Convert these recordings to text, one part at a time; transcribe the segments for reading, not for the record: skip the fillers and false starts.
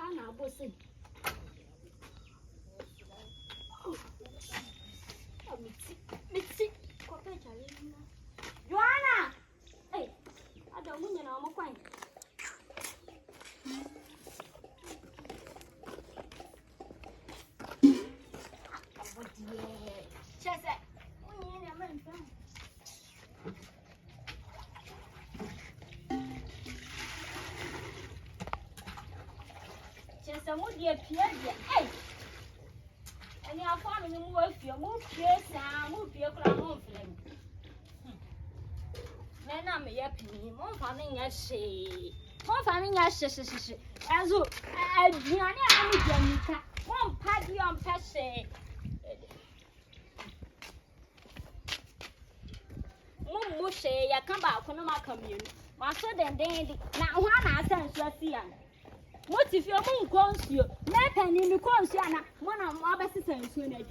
Joanna, bossy. Mitzi, Joanna! Hey, I don't mean I'm a coin. Some would be a peer, hey. And your family move your move, yes, I move your crown. Men are me up in more farming as she. More farming as she. As you, Janica, one party on Passe. Mushe, ya come back on my commune. My son and dandy. Now, one I sent you. What if your moon calls you? Let an in the course, Yana, one of my best friends soon as you.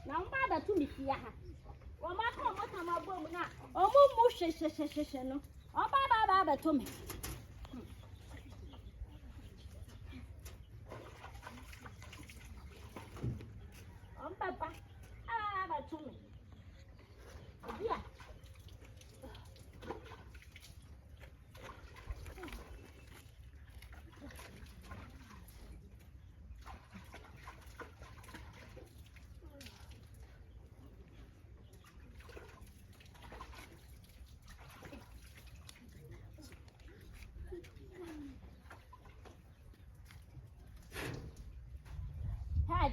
Now, Baba to me here. Well, my come, what am I going now? Oh, no. Oh, Baba to me. Oh, Papa, to me. Yeah.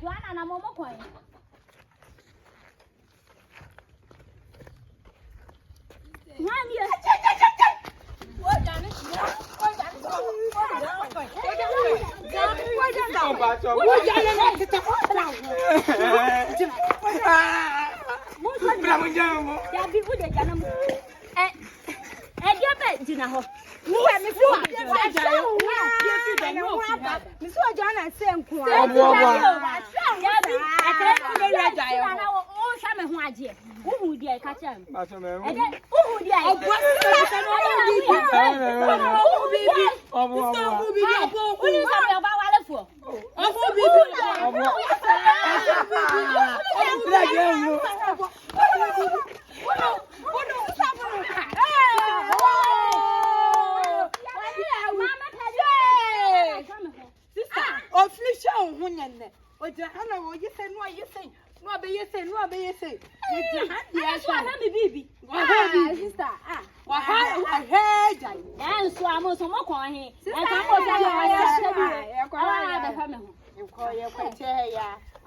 Joanna, I'm on my coin.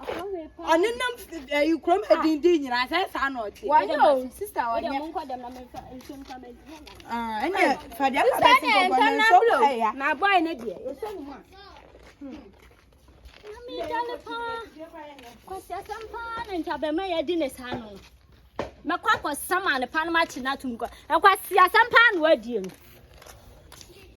Ɔne nam you krom edin nyina say sa na ɔte. Why sister Ode onye? mo nkɔ dem na me nsum ka me. Ɛne fadi aka bɛ si bɔbɔ ne so ya. Na boy ne de. Eso ni mu a. Na me dale pa. Kwasi asampa na nta be ma ya di ne sa no. Me kwa sama ne pa no ma chi na tum ko. E kwasi asampa na wadi no.